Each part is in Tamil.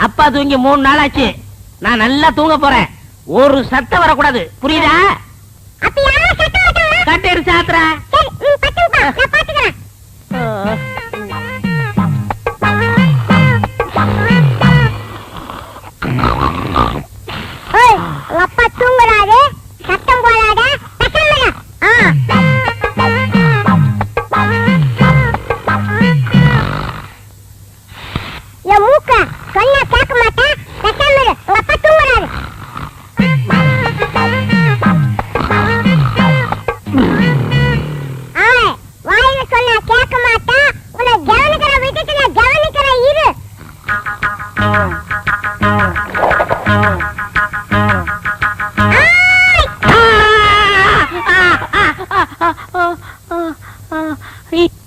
அப்பா தூங்கி 3 நாள் ஆச்சு. நான் நல்லா தூங்க போறேன். ஒரு சத்தம் வரக்கூடாது, புரியுதா? கட்டேரு சாத்திர. அப்பா தூங்குறாரு, சத்தம் போடாத. என் மூக்க சொன்னா கேட்க மாட்டேன். உங்க அப்பா தூங்குறாரு. வாயில சொன்னா கேட்க மாட்டேன். உன்னை கவனிக்கிற விதத்துல கவனிக்கிற இரு.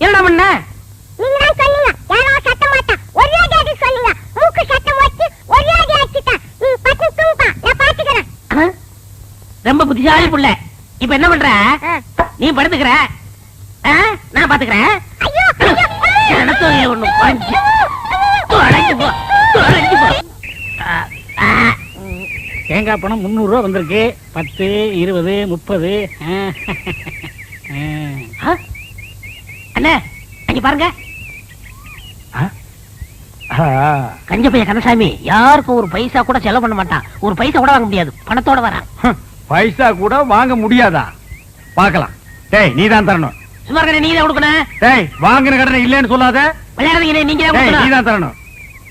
என்ன பண்ண? நீங்க தான் சொன்னீங்க யாரோ சத்த மாட்டான். ஒரே கேட்டு சொன்னீங்க. மூக்கு சத்தம் வச்சு ஒரே அடி அடிச்சிட்டான். நீ பட்டு தூங்குப்பா, நான் பாத்துக்கிறேன். ரொம்ப புத்திசாலி புள்ள. இப்ப என்ன பண்ற? நீ படுத்துக்கிற, நான் பாத்துக்கிறேன். ஒண்ணு பஞ்சு தொலைஞ்சு போ, தொலைஞ்சு போ. தேங்காய் பணம் 300 ரூபா வந்திருக்கு. 10, 20, 30. அண்ணே அங்க பாருங்க. கஞ்ச பைய கந்தசாமி யாருக்கும் ஒரு பைசா கூட செலவு பண்ண மாட்டான். ஒரு பைசா கூட வாங்க முடியாது, பணத்தோட வரான். பைசா கூட வாங்க முடியாதா? பாக்கலாம். டேய் நீதான் தரணும். சும்மா இருக்க, நீ தான் கொடுக்கணும். டேய் வாங்கின கடனை இல்லன்னு சொல்லாத. விளையாடுறீங்க, நீங்க தான் கொடுக்கணும். நீதான் தரணும்.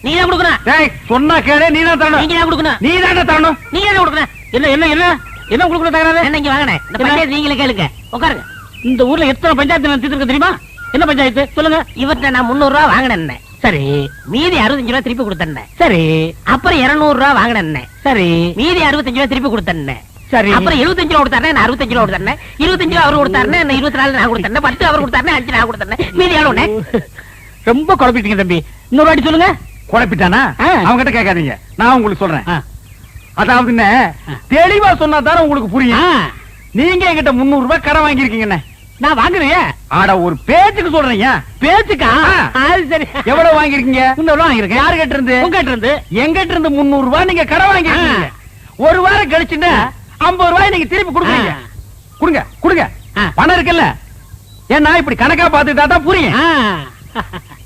நீ தான் கொடுக்கணும். டேய் சொன்னா கேளு, நீதான் தரணும். நீங்க தான் கொடுக்கணும். நீதான் தரணும். நீங்க தான் கொடுக்கணும். என்ன என்ன என்ன என்ன கொடுக்கணும் தகராறு? என்ன இங்க வாங்கண்ணே, இந்த பஞ்சாயத்து நீங்களே கேளுங்க. உட்காருங்க. இந்த ஊர்ல எத்தனை பஞ்சாயத்து தீர்த்துருக்கு தெரியுமா? என்ன பஞ்சாயத்து சொல்லுங்க. இவர்கிட்ட நான் 300 ரூபா வாங்கினேன். சரி. மீதி 65 ரூபா திருப்பி கொடுத்தேன். சரி. அப்புறம் 200 ரூபா வாங்கினேன். சரி. மீதி 65 ரூபா திருப்பி கொடுத்தேன். சரி. அப்புறம் 75 ரூபா கொடுத்தாரு, நான் 65 ரூபா கொடுத்தேன். 25 ரூபா அவரு கொடுத்தாரு, நான் 24 நான் கொடுத்தேன். 10 அவர் கொடுத்தாரு, 5 நான் கொடுத்தேன். மீதி எவ்வளவு? ரொம்ப குழப்பிட்டீங்க தம்பி. இன்னொரு வாட்டி சொல்லுங்க. குழப்பிட்டானா? அவங்க கிட்ட கேட்காதீங்க, நான் உங்களுக்கு சொல்றேன். அதாவது தெளிவா சொன்னா தானே உங்களுக்கு புரியும். நீங்க என்கிட்ட 300 ரூபாய் கடன் வாங்கிருக்கீங்க. நான் வாங்குறேன். ஆட ஒரு பேச்சுக்கு சொல்றீங்க. பேச்சுக்கா? சரி. எவ்வளவு வாங்கிருக்கீங்க? 300 ரூபாய் வாங்கிருக்கேன். யாரு கிட்ட இருந்து? உங்ககிட்ட இருந்து. எங்கிட்ட இருந்து 300 ரூபாய் நீங்க கடன் வாங்கிருக்கீங்க. ஒரு வாரம் கழிச்சுன்னா 50 ரூபாய் நீங்க திருப்பி கொடுக்குறீங்க. கொடுங்க கொடுங்க, பணம் இருக்குல்ல. ஏன்னா இப்படி கணக்கா பாத்துட்டா தான் புரியும்.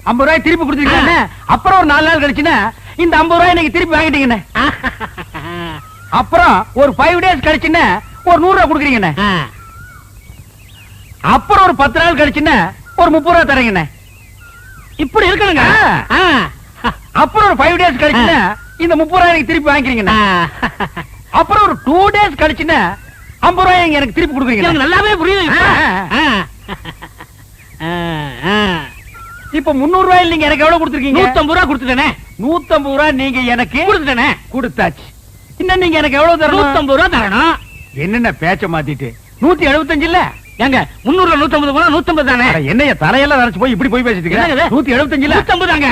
50 ரூபாய் திருப்பி கொடுத்துருக்கீங்க. அப்புறம் ஒரு 4 நாள் கழிச்சுன்னா இந்த 50 ரூபாய் நீங்க திருப்பி வாங்கிட்டீங்க. அப்புறம் ஒரு 5 டேஸ் கழிச்சுன்னா ஒரு 100 ரூபாய் கொடுக்குறீங்க. அப்புறம் ஒரு 10 நாள் கழிச்சுன்னா ஒரு 30 ரூபாய் தரீங்க. இப்படி இருக்கணுங்க. அப்புறம் ஒரு 5 டேஸ் கழிச்சுன்னா இந்த 30 ரூபாய் எனக்கு திருப்பி வாங்கிக்கிறீங்க. அப்புறம் ஒரு 2 டேஸ் கழிச்சுன்னா 50 ரூபாய் எனக்கு திருப்பி கொடுக்குறீங்க. நல்லாவே புரியுது. இப்ப 300 ரூபாய் நீங்க எனக்கு எவ்வளவு கொடுத்துருக்கீங்க? 150 ரூபாய் கொடுத்துட்டேனே. 150 ரூபாய் நீங்க எனக்கு கொடுத்துட்டேனே. கொடுத்தாச்சு. இன்னும் நீங்க எனக்கு எவ்வளவு தரணும்? 150 ரூபாய் தரணும். என்னென்ன பேச்ச மாத்திட்டு 175 இல்ல? ஏங்க 300 150 போனா 150 தானே. என்னைய தலையெல்லாம் நரைச்சு போய் இப்படி போய் பேசிட்டு இருக்க? 175 இல்ல? 150 தாங்க.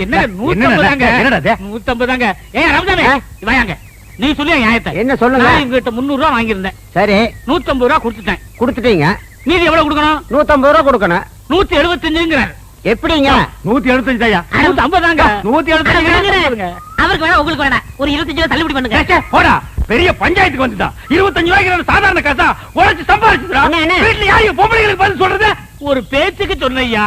என்ன 150 தாங்க? என்னடா 150 தாங்க. ஏய் ரம்ஜானே வாங்க. நீ சொல்லியா நியாயத்தை? என்ன சொல்லுங்க. நான் உங்ககிட்ட 300 ரூபாய் வாங்கியிருந்தேன். சரி. 150 ரூபாய் கொடுத்துட்டேன். கொடுத்துட்டீங்க. மீதி எவ்வளவு கொடுக்கணும்? 150 ரூபாய் கொடுக்கணும். 175ங்கறார். எப்படிங்க? 175 ஐயா. 150 தாங்க. 175. அவருக்கு வேணா உங்களுக்கு வேணா ஒரு 25 ரூபாய் தள்ளுபடி பண்ணுங்க. போடா, பெரிய பஞ்சாயத்துக்கு வந்துட்டான். 25 ரூபாய்க்கு சாதாரண காசா உழைச்சு சம்பாதிச்சுடா. வீட்டுல யாரையும் பொம்பளைங்களுக்கு பதில் சொல்றது? ஒரு பேச்சுக்கு சொன்னையா.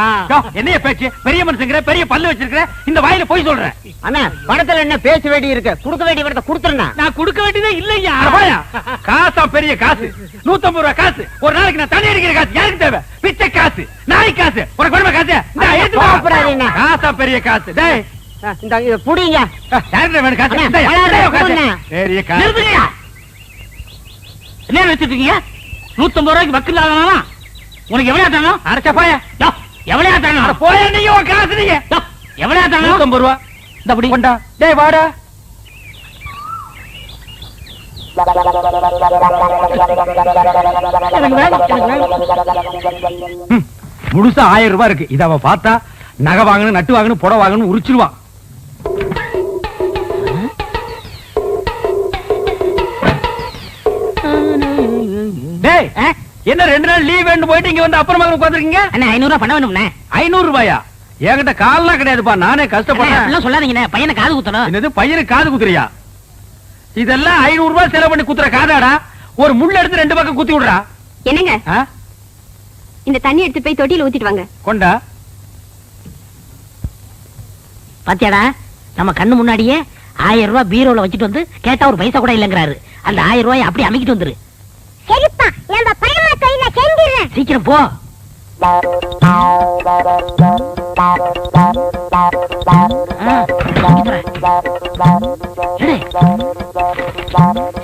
என்னைய பேச்சு? பெரிய மனுஷங்கிற, பெரிய பல்லு வச்சிருக்கிற, இந்த வாயில போய் சொல்றேன். அண்ணா பணத்துல என்ன பேச வேண்டி இருக்கு? கொடுக்க வேண்டிய வரத கொடுத்துறேன். நான் கொடுக்க வேண்டியதே இல்லையா. காசா பெரிய காசு, 150 ரூபாய் காசு. ஒரு நாளைக்கு நான் தண்ணி அடிக்கிற காசு யாருக்கு தேவை? பிச்சை காசு, நாய் காசு, உனக்கு வேணுமா காசு? காசா பெரிய காசு. டேய் இந்த புடிங்க. யாருக்கு வேணும் காசு? பெரிய காசு. என்ன வச்சிட்டு இருக்கீங்க? 150 ரூபாய்க்கு வக்கீல் ஆகணுமா? உனக்கு எவ்வளவு தரணும்? அரைச்சா போய. எவ்வளவு தரணும்? போய நீங்க காசு நீங்க. எவ்வளவு தரணும்? 150 ரூபாய். இந்த அப்படி கொண்டா. டேய் வாடா. முழுசா 1000 ரூபாய் இருக்கு. இத அவ பார்த்தா நகை வாங்கணும், நட்டு வாங்கணும், புடவை வாங்கணும் உரிச்சிருவா. டேய் என்ன 2 நாள் லீவ் வேணும் போயிட்டு இங்க வந்து அப்புறமா உட்கார்ந்திருக்கீங்க? அண்ணா 500 ரூபாய் பணம் வேணும்ண்ணே. 500 ரூபாயா? என்கிட்ட கால்லாம் கிடையாதுப்பா, நானே கஷ்டப்படுறேன். அப்படிலாம் சொல்லாதீங்கண்ணே, பையனை காது குத்தணும். என்னது பையனுக்கு காது குத்துறியா? இதெல்லாம் 500 ரூபாய் செலவு பண்ணி குத்துற காதாடா. ஒரு முள்ள எடுத்து 2 பக்கம் குத்தி விடுறா. என்னங்க ஆ? இந்த தண்ணி எடுத்து போய் தொட்டியில ஊத்திட்டு வாங்க. கொண்டா. பாத்தியாடா, நம்ம கண்ணு முன்னாடியே 1000 ரூபாய் பீரோல வச்சுட்டு வந்து கேட்டா ஒரு பைசா கூட இல்லங்கிறாரு. அந்த 1000 ரூபாய் அப்படி அமைக்கிட்டு வந்துரு. சரிப்பா, நம்ம பரமா தொழில செஞ்சிடுறேன். சீக்கிரம் போ.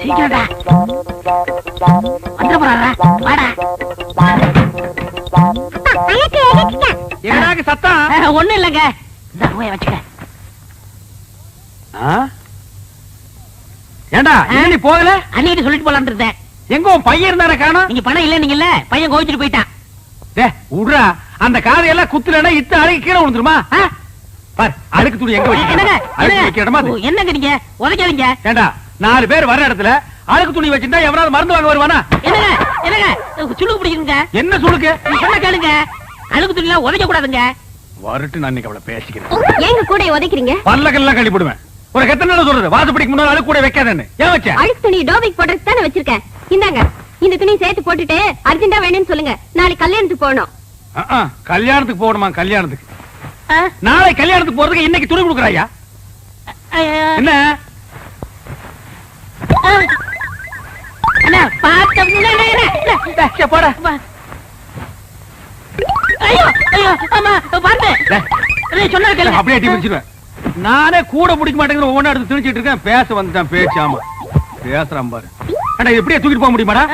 சீக்கிரம்டா வந்துட போறாரா? வாடா. அழகு எடுத்துட்டேன். என்னடாக்கு சத்தம்? ஒண்ணும் இல்லங்க, இந்த ரூபாய் வச்சுக்க. ஏண்டா நீ போகல? அன்னைக்கு சொல்லிட்டு போலான்னு இருந்தேன். எங்க உன் பையன் இருந்தானே காணோம்? நீங்க பணம் இல்ல நீங்கல்ல, பையன் கோவிச்சுட்டு போயிட்டான். விடுறா, அந்த காதையெல்லாம் குத்துலன்னா இத்த அழுக்கு கீழே விழுந்துருமா? பார், அழுக்கு துணி எங்க என்னங்க வைக்க இடமா? என்னங்க நீங்க உதைக்காதீங்க. ஏண்டா 4 பேர் வர இடத்துல அழுக்கு துணி வச்சிருந்தா எவனாவது மருந்து வாங்க வருவானா? என்னங்க என்னங்க சுளுக்கு பிடிக்குங்க. என்ன சுளுக்கு? சொன்ன கேளுங்க, அழுக்கு துணி எல்லாம் உதைக்க கூடாதுங்க. வரட்டு, நான் இன்னைக்கு அவளை பேசிக்கிறேன். ஏங்க கூட உதைக்கிறீங்க? பல்லக்கெல்லாம் கழி போடுவேன். ஒரு எத்தனை நாள் சொல்றது, வாசப்படிக்கு முன்னாடி அழுக்கு கூட வைக்காதன்னு. ஏன் வச்ச? அழுக்கு துணி டோபிக் போடுறதுக்கு தானே வச்சிருக்கேன். இந்தாங்க, இந்த துணி சேர்த்து போட்டுட்டு அர்ஜென்ட்டா வேணும்னு சொல்லுங்க. நாளைக்கு கல்யாணத்துக்கு போகணும். கல்யாணத்துக்கு போகணுமா? கல்யாணத்துக்கு நாளை கல்யாணத்துக்கு போறதுக்கு இன்னைக்கு துணி கொடுக்குறாயா? என்ன அண்ணா பாத்து போட? ஐயோ ஐயோ அம்மா பாத்து சொன்ன கேளுங்க. அப்படியே அடி பிடிச்சிருவேன். நானே கூட பிடிக்க மாட்டேங்கிற ஒவ்வொன்றா எடுத்து திணிச்சிட்டு இருக்கேன். பேச வந்துட்டான் பேச்சு. ஆமா பேசுறான் பாரு. அண்ணா இது எப்படியே தூக்கிட்டு போக முடியுமாடா?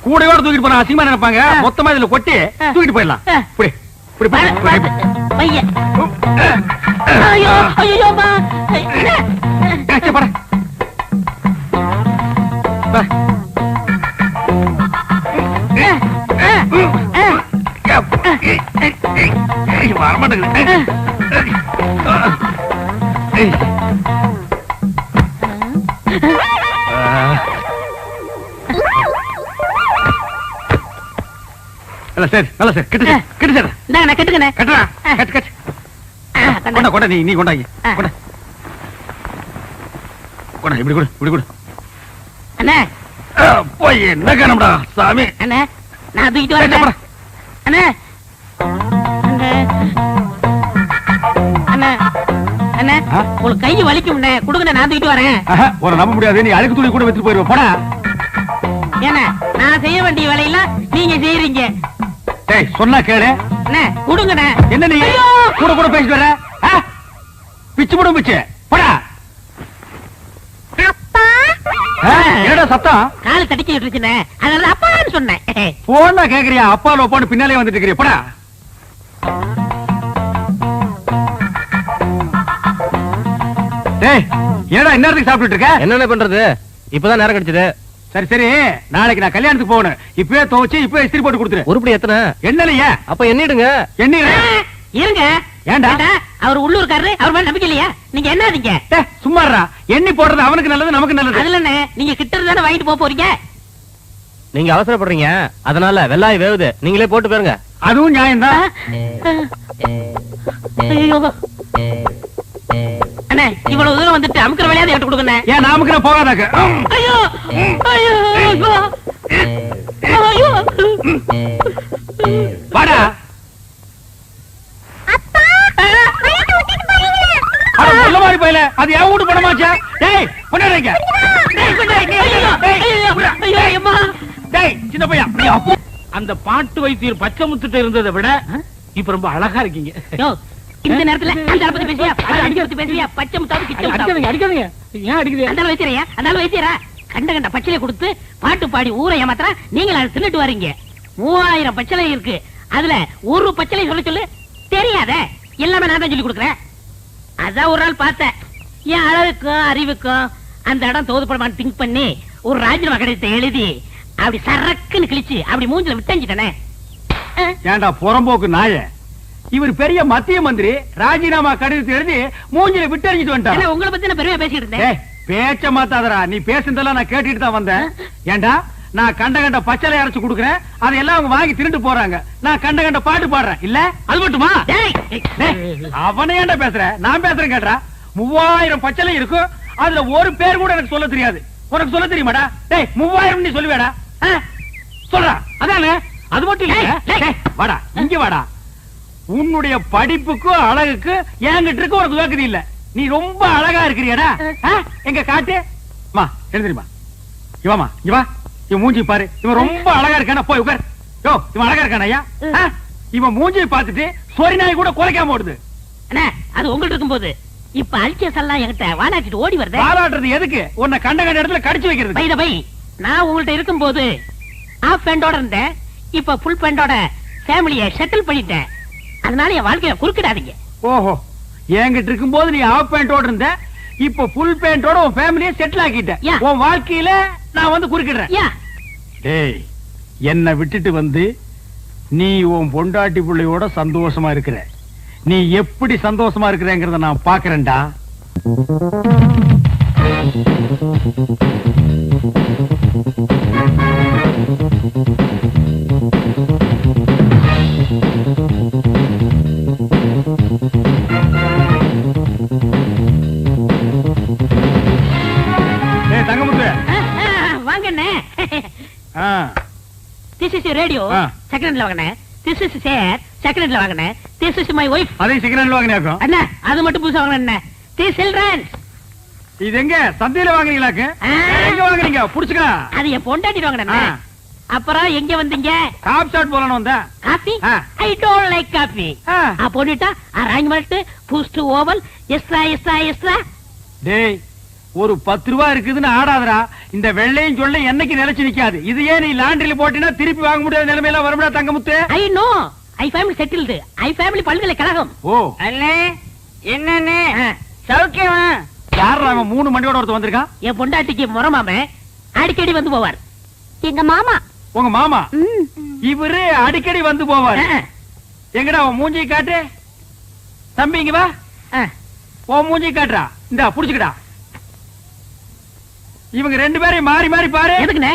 கூடையோட தூக்கிட்டு போனா அசிங்கமா நினைப்பாங்க. மொத்தமா இதுல கொட்டி தூக்கிட்டு போயிடலாம். இப்படி இப்படி பையன். ஐயோ ஐயோ அம்மா போட. வரமாட்டேங்குது. சரி நல்ல சார் கிட்ட கிட்ட சார். நான் கட்டுக்கண்ணே. கட்டுறா கட்டு கட்டு. கொண்டா கொண்டா, நீ கொண்டாங்க. கொண்டா கொண்டா, இப்படி கொடு இப்படி கொடு. அண்ணே போய் என்ன காணம்டா சாமி. அண்ணே நான் தூக்கிட்டு வரேன். அண்ணே அண்ணே அண்ணே உங்களுக்கு கை வலிக்கும் கொடுங்க, நான் தூக்கிட்டு வரேன். ஒரு நம்ப முடியாது, நீ அழுக்கு துணி கூட வச்சுட்டு போயிருவ. போடா. ஏன்னா நான் செய்ய வேண்டிய வேலையெல்லாம் நீங்க செய்யறீங்க. டேய் சொன்னா கேளு. அண்ணே கொடுங்கண்ணே. என்ன நீ கூட கூட பேசிட்டு வர? பிச்சு போடும் பிச்சு. போடா. என்னடா சத்தம்? கால் தடிச்சு விட்டுருச்சுண்ணே, அதனால அப்பான்னு சொன்னேன். போனா கேக்குறியா? அப்பா லோப்பான்னு பின்னாலே வந்துட்டு இருக்கிறியா? போடா. டேய் ஏடா இந்நேரத்துக்கு சாப்பிட்டுட்டு இருக்க? என்னென்ன பண்றது, இப்பதான் நேரம் கிடைச்சது. சரி சரி, நாளைக்கு நான் கல்யாணத்துக்கு போகணும். இப்பவே துவச்சு இப்பவே இஸ்திரி போட்டு கொடுத்துரு. உருப்படி எத்தனை? என்னலையா? அப்ப எண்ணிடுங்க. என்ன இருங்க. ஏண்டா? அவர் உள்ளூர்காரரு, அவர் மேல நம்பிக்கை இல்லையா? நீங்க என்னதீங்க? சும்மாறா, எண்ணி போடுறது அவனுக்கு நல்லது நமக்கு நல்லது. அதுல என்ன, நீங்க கிட்ட இருந்தானே வாங்கிட்டு போக போறீங்க. நீங்க அவசரப்படுறீங்க, அதனால வெள்ளாய் வேவுது, நீங்களே போட்டு போயிருங்க. அதுவும் நியாயம்தான். அண்ணே இவ்வளவு தூரம் வந்துட்டு அமுக்கிற வேலையாவது எடுத்து கொடுங்க. ஏன் நாமுக்கு போகாதாக்க? ஐயோ ஐயோ ஐயோ வாடா. சொல்ல மாதிரி போயில, அது என் வீட்டு பணமாச்சா? டேய் கொண்டாடுங்க. டேய் சின்ன பையன், அந்த பாட்டு வைத்தியர் பச்சை முத்துட்டு இருந்ததை விட இப்ப ரொம்ப அழகா இருக்கீங்க. இந்த நேரத்துல அந்த பத்தி பேசியா, அடிக்கிறது பேசியா, பச்சை முத்தாவது கிச்ச அடிக்காதீங்க அடிக்காதீங்க. ஏன் அடிக்குது? அந்த வைத்தியரையா, அந்த வைத்தியரா கண்ட கண்ட பச்சளை கொடுத்து பாட்டு பாடி ஊரை ஏமாத்திரா. நீங்க அதை தின்னுட்டு வரீங்க. 3000 பச்சளை இருக்கு, அதுல ஒரு பச்சளை சொல்ல சொல்லு. தெரியாத எல்லாமே நான் தான் சொல்லி கொடுக்குறேன். அதான் ஒரு நாள் பார்த்தேன், என் அழகுக்கும் அறிவுக்கும் அந்த இடம் தோதுப்படமான்னு திங்க் பண்ணி ஒரு ராஜினாமா கடிதத்தை எழுதி அப்படி சரக்குன்னு கிழிச்சு அப்படி மூஞ்சில விட்டஞ்சிட்டனே. ஏண்டா புறம்போக்கு நாய, இவர் பெரிய மத்திய மந்திரி, ராஜினாமா கடிதத்தை எழுதி மூஞ்சில விட்டறிஞ்சிட்டு வந்துட்டான். உங்களை பத்தி நான் பெருமையா பேசிட்டு இருந்தேன். பேச்ச மாத்தாதரா, நீ பேசுனதெல்லாம் நான் கேட்டுட்டு தான் வந்தேன். ஏண்டா நான் கண்ட பச்சளை அரைச்சு கொடுக்குறேன், அதையெல்லாம் அவங்க வாங்கி திருட்டு போறாங்க. நான் கண்ட பாட்டு பாடுறேன். இல்ல அது மட்டுமா? அவனே ஏன்டா பேசுற? நான் பேசுறேன் கேட்டா. 3000 பச்சளை இருக்கும், அதுல ஒரு பேர் கூட எனக்கு சொல்ல தெரியாது. உனக்கு சொல்ல தெரியுமாடா? டேய் 3000 நீ சொல்லுவேடா? சொல்றா. அதானே, அது மட்டும் இல்ல. வாடா இங்க வாடா. உன்னுடைய படிப்புக்கும் அழகுக்கு என்கிட்ட இருக்கு உனக்கு வேக்குது இல்ல. நீ ரொம்ப அழகா இருக்கிறியடா. எங்க காட்டு மா எழுந்திரிமா. இவாமா இவா, இவன் மூஞ்சி பாரு. இவன் ரொம்ப அழகா இருக்கானா? போய் உட்கார். யோ இவன் அழகா இருக்கானா ஐயா? இவன் மூஞ்சியை பார்த்துட்டு சொரி நாய் கூட குலைக்காம ஓடுது. அண்ணா அது உங்கள்ட்ட இருக்கும்போது இப்ப அல்கேஸ் எல்லாம் என்கிட்ட வாலாட்டிட்டு ஓடி வருது. வாலாட்டுறது எதுக்கு? உன்னை கண்ட இடத்துல கடிச்சு வைக்கிறது. பை பை, நான் உங்கள்ட்ட இருக்கும்போது ஆஃப் பேண்டோட இருந்தேன், இப்ப ஃபுல் பேண்டோட ஃபேமிலியை செட்டில் பண்ணிட்டேன். அதனால என் வாழ்க்கைய குறுக்கிடாதீங்க. ஓஹோ, என்கிட்ட இருக்கும்போது நீ ஆஃப் பேண்டோட இருந்த, இப்ப ஃபுல் பேண்டோட உன் ஃபேமிலியை செட்டில் ஆக்கிட்ட. உன் வாழ்க்கையில நான் வந்து குறுக்கிடுறேன். டேய், என்ன விட்டுட்டு வந்து நீ உன் பொண்டாட்டி பிள்ளையோட சந்தோஷமா இருக்கிற. நீ எப்படி சந்தோஷமா இருக்கிறேங்கிறத நான் பாக்குறேன்டா. தங்கமுத்து வாங்கண்ணே. This is your radio. Second hand வாங்கண்ணே. This is chair. Second hand வாங்கண்ணே. This is my wife. அதே செகண்ட் ஹேண்ட்ல வாங்குனியாக்கும்? அண்ணா அது மட்டும் புதுசா வாங்கண்ணே. This children. இது எங்க சந்தையில வாங்குறீங்களாக்கு? எங்க வாங்குறீங்க? புடிச்சுக்க. அது என் பொண்டாட்டி வாங்கண்ணே. அப்புறம் எங்க வந்தீங்க? காப் ஷாட் போலன்னு வந்தேன். Coffee? I don't like coffee. போட்டுட்டா arrangement boost oval extra extra extra. டேய், ஒரு 10 ரூபாய் இருக்குதுன்னு ஆடாதடா. இந்த வெள்ளையும் சொல்ல என்னைக்கு நிலைச்சு நிக்காது. இது ஏன் நீ லாண்டரியில போட்டினா திருப்பி வாங்க முடியாத நிலைமையில வரும்டா Thangamuthu. I know, I family settled. I family பல்கலைக்கழகம். ஓ அண்ணே, என்னண்ணே சௌக்கியமா? யாரா அவன் 3 மண்டியோட ஒருத்தர் வந்திருக்கான்? என் பொண்டாட்டிக்கு முறமாம அடிக்கடி வந்து போவார். எங்க மாமா. உங்க மாமா? இவரு அடிக்கடி வந்து போவார். எங்கடா உன் மூஞ்சி காட்டு. தம்பி இங்க வா. உன் மூஞ்சி காட்டுறா. இந்தா புடிச்சுக்கடா. இவங்க 2 பேரையும் மாறி மாறி பாரு. எதுக்குண்ணே?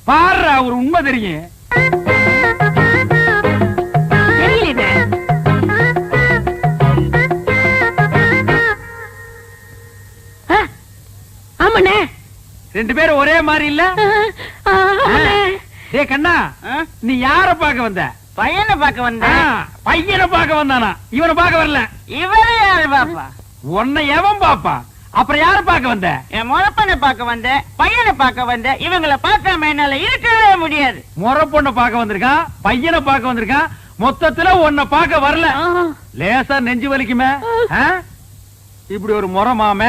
பாருடா, ஒரு உண்மை தெரியும். தெரியல. ஆமாண்ணே, 2 பேரும் ஒரே மாதிரி இல்ல? டேய் கண்ணா, நீ யார பார்க்க வந்த? பையனை பார்க்க வந்தேன். பையனை பார்க்க வந்தானா? இவனை பார்க்க வரல. இவரு யாரு பாப்பா? உன்னை எவன் பாப்பா? அப்புறம் யார பார்க்க வந்த? என் முறப்பனை பார்க்க வந்தேன், பையனை பார்க்க வந்தேன். இவங்களை பார்க்காம என்னால இருக்கவே முடியாது. முறை பொண்ணை பார்க்க வந்திருக்கான், பையனை பார்க்க வந்திருக்கான். மொத்தத்துல உன்னை பார்க்க வரல. லேசா நெஞ்சு வலிக்குமே. இப்படி ஒரு முறை மாம,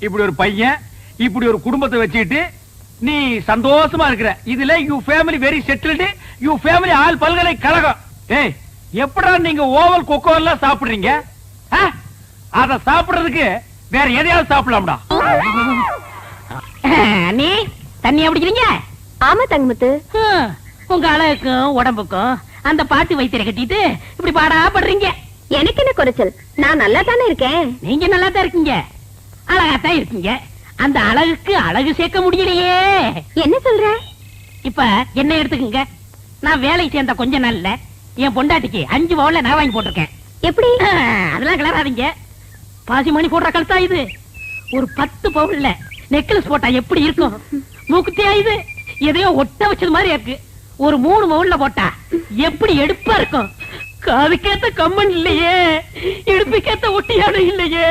இப்படி ஒரு பையன், இப்படி ஒரு குடும்பத்தை வச்சுட்டு நீ சந்தோஷமா இருக்கிற. இதுல you family very settled. You family all பல்கலைக்கழகம். ஏய், எப்படா நீங்க ஓவல் கொக்கோ எல்லாம் சாப்பிடுறீங்க? அத சாப்பிடுறதுக்கு வேற எதையாவது சாப்பிடலாம்டா. நீ தண்ணி குடிக்கிறீங்க? ஆமா தங்கமுத்து. உங்க அழகுக்கும் உடம்புக்கும் அந்த பாட்டு வைத்தியரை கட்டிட்டு இப்படி பாடா படுறீங்க. எனக்கு என்ன குறைச்சல்? நான் நல்லா தானே இருக்கேன். நீங்க நல்லா தான் இருக்கீங்க, அழகாத்தான் இருக்கீங்க. அந்த அழகுக்கு அழகு சேர்க்க முடியலையே. என்ன சொல்ற? இப்ப என்ன எடுத்துக்கங்க. நான் வேலைக்கு சேர்ந்த கொஞ்ச நாள்ல என் பொண்டாட்டிக்கு 5 பவுன்ல நான் வாங்கி போட்டிருக்கேன். எப்படி? அதெல்லாம் கிளறாதீங்க. பாசி மணி போடுற கழுத்தா இது. ஒரு 10 பவுன்ல நெக்லஸ் போட்டா எப்படி இருக்கும்? மூக்குத்தியா இது? எதையோ ஒட்ட வச்சது மாதிரி இருக்கு. ஒரு 3 பவுன்ல போட்டா எப்படி எடுப்பா இருக்கும்? காதுக்கேத்த கம்மன் இல்லையே, இடுப்புக்கேத்த ஒட்டியாடு இல்லையே.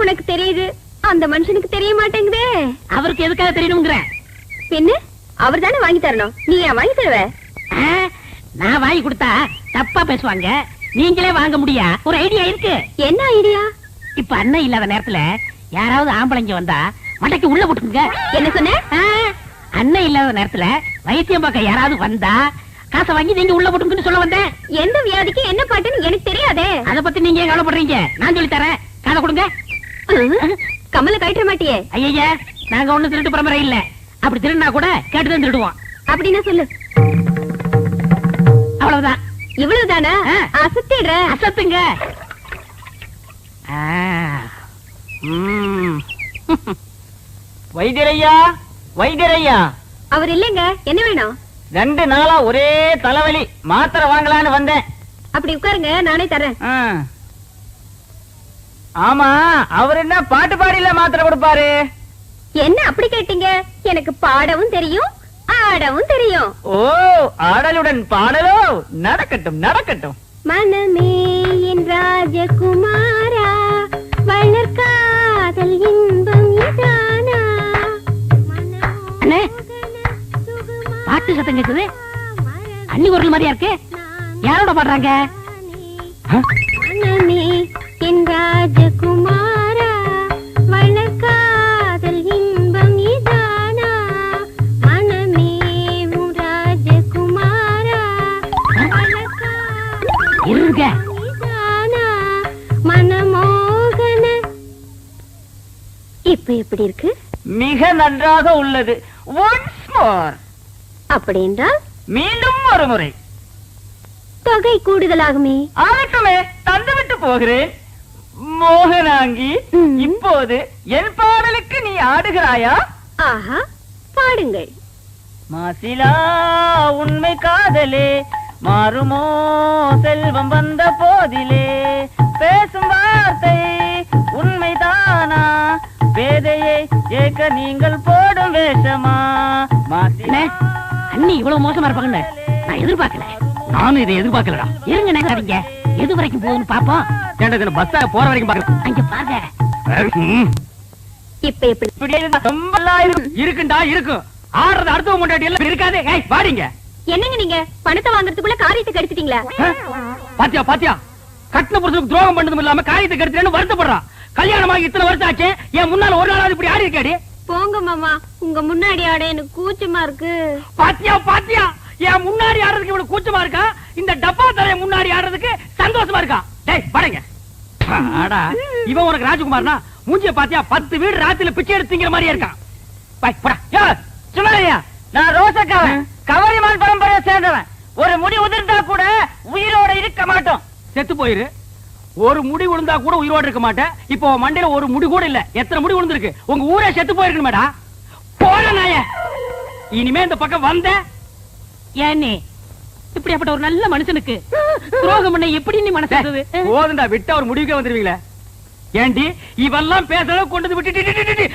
உனக்கு தெரியுது, அந்த மனுஷனுக்கு தெரிய மாட்டேங்குதே. அவருக்கு எதுக்காக தெரியணுங்கிற? பின்ன அவர் தானே வாங்கி தரணும். நீ ஏன் வாங்கி தருவ? நான் வாங்கி கொடுத்தா தப்பா பேசுவாங்க. நீங்களே வாங்க முடியா? ஒரு ஐடியா இருக்கு. என்ன ஐடியா? இப்ப அண்ணன் இல்லாத நேரத்துல யாராவது ஆம்பளைங்க வந்தா மண்டைக்கு உள்ள போட்டுங்க. என்ன சொன்ன? அண்ணன் இல்லாத நேரத்துல வைத்தியம் பார்க்க யாராவது வந்தா காசை வாங்கி நீங்க உள்ள போட்டுங்கன்னு சொல்ல வந்தேன். எந்த வியாதிக்கு என்ன பாட்டுன்னு எனக்கு தெரியாதே. அத பத்தி நீங்க ஏன் கவலைப்படுறீங்க? நான் சொல்லி தரேன், காதை கொடுங்க. கமல கழட்ட மாட்டியே? ஐயா, நாங்க ஒண்ணு திருட்டு பரம்பரை இல்ல. அப்படி திருடினா கூட கேட்டுதான் திருடுவோம். அப்படின்னா சொல்லு. அவ்வளவுதான். இவ்வளவுதானா? அசத்திடுற. அசத்துங்க. வைத்தியரையா, வைத்தியரையா, அவர் இல்லைங்க, என்ன வேணும்? 2 நாளா ஒரே தலைவலி, மாத்திரை வாங்கலான்னு வந்தேன். அப்படி உட்காருங்க, நானே தரேன். ஆமா, அவர் என்ன பாட்டு பாடியில மாத்திரை கொடுப்பாரு? என்ன அப்படி கேட்டீங்க? எனக்கு பாடவும் தெரியும், ஆடவும் தெரியும். ஓ, ஆடலுடன் பாடலோ? நடக்கட்டும் நடக்கட்டும். மனமே என் ராஜகுமாரா, வளர்காதல் இன்பம் இதானா? அண்ணே, பாட்டு சத்தம் கேக்குது. அண்ணி குரல் மாதிரியா இருக்கு. யாரோட பாடுறாங்க? மனமே என் ராஜகுமாரா, வளர்காதல் இன்பம் இதானா? மனமே உன் ராஜகுமாரா, இருங்க. இதானா? மனமோகன. இப்ப எப்படி இருக்கு? மிக நன்றாக உள்ளது. Once more. அப்படி என்றால் மீண்டும் ஒரு முறை. தொகை கூடுதலாகுமே. ஆகட்டுமே, தந்துவிட்டு போகிறேன். மோகனாங்கி, இப்போது என் பாடலுக்கு நீ ஆடுகிறாயா? ஆஹா, பாடுங்கள். மாசிலா உண்மை காதலே, மாறுமோ செல்வம் வந்த போதிலே, பேசும் வார்த்தை உண்மைதானா, பேதையை ஏக்க நீங்கள் போடும் வேஷமா? அண்ணே, அண்ணி இவ்வளவு மோசமா இருப்பாங்கன்னு நான் எதிர்பார்க்கல. நானும் இதை எதிர்பார்க்கலடா. இருங்க நகராதீங்க, எது வரைக்கும் போகுதுன்னு பாப்போம். ஏன்டா இதுல பஸ்ஸா போற வரைக்கும் பாக்குறேன். அங்க பாருங்க. இப்ப எப்படி? இப்படி இருந்தா ரொம்ப நல்லா இருக்கும். இருக்குண்டா இருக்கும். ஆடுறது அடுத்த முன்னாடி எல்லாம் இருக்காது. ஏய் வாடிங்க. என்னங்க நீங்க பணத்தை வாங்குறதுக்குள்ள காரியத்தை கெடுத்துட்டீங்களா? பாத்தியா பாத்தியா, கட்டின புருஷனுக்கு துரோகம் பண்ணதும் இல்லாம காரியத்தை கெடுத்துறேன்னு வருத்தப்படுறான். கல்யாணமாகி இத்தனை வருஷம் ஆச்சு, என் முன்னால ஒரு நாளாவது இப்படி ஆடி இருக்காடி. போங்க மாமா, உங்க முன்னாடி ஆட எனக்கு கூச்சமா இருக்கு. பாத்தியா பாத்தியா, என் முன்னாடி ஆடுறதுக்கு இவ்வளவு கூச்சமா இருக்கா, இந்த டப்பா தரைய முன்னாடி ஆடுறதுக்கு சந்தோஷமா இருக்கா. டேய் பாருங்க. ஆடா, இவன் உனக்கு ராஜகுமார்னா மூஞ்சிய பாத்தியா 10 வீடு ராத்திரில பிச்சை எடுத்துங்கிற மாதிரியே இருக்கான். பாய் போடா. யோ, சும்மாரியா? நான் ரோசக்காவன், கவரிமான் பரம்பரையை சேர்ந்தவன். ஒரு முடி உதிர்ந்தா கூட உயிரோட இருக்க மாட்டோம். செத்து போயிரு. ஒரு முடி விழுந்தா கூட உயிரோடு இருக்க மாட்டேன். இப்போ மண்டையில ஒரு முடி கூட இல்ல. எத்தனை முடி விழுந்திருக்கு? உங்க ஊரே செத்து போயிருக்கு மேடா. போன நாய, இனிமே இந்த பக்கம் வந்த ஏன்னே இப்படியாப்பட்ட ஒரு நல்ல மனுஷனுக்கு துரோகம் பண்ண எப்படி நீ மனசு? போதுண்டா, விட்டு அவர் முடிவுக்கே வந்துருவீங்களே. ஏண்டி இவெல்லாம் பேசல கொண்டு வந்து விட்டு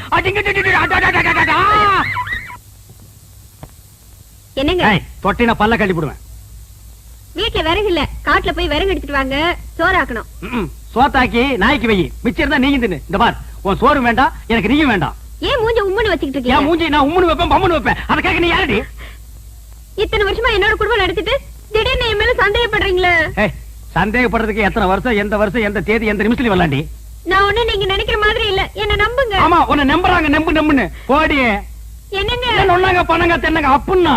என்னங்க தொட்டினா பல்ல கட்டி போடுவேன். வீட்டுல விறகு இல்ல, காட்டுல போய் விறகு எடுத்துட்டு வாங்க, சோறாக்கணும். சோத்தாக்கி நாய்க்கு வை, மிச்சம் இருந்தா நீங்க தின்னு. இந்த பார், உன் சோறு வேண்டாம், எனக்கு நீயும் வேண்டாம். ஏன் மூஞ்ச உம்முன்னு வச்சுக்கிட்டு என் இருக்கீங்க? மூஞ்சி நான் உம்முன்னு வைப்பேன், பம்முன்னு வைப்பேன். அதுக்காக நீ யாரடி? இத்தனை வருஷமா என்னோட குடும்பம் நடத்திட்டு திடீர்னு என் மேல சந்தேகப்படுறீங்களே. சந்தேகப்படுறதுக்கு எத்தனை வருஷம், எந்த வருஷம், எந்த தேதி, எந்த நிமிஷத்துல வரலாண்டி? நான் ஒண்ணு நீங்க நினைக்கிற மாதிரி இல்ல, என்ன நம்புங்க. ஆமா, உன்னை நம்புறாங்க, நம்புன்னு போடி. என்னங்க ஒன்னாங்க பண்ணங்க தென்னங்க அப்புன்னா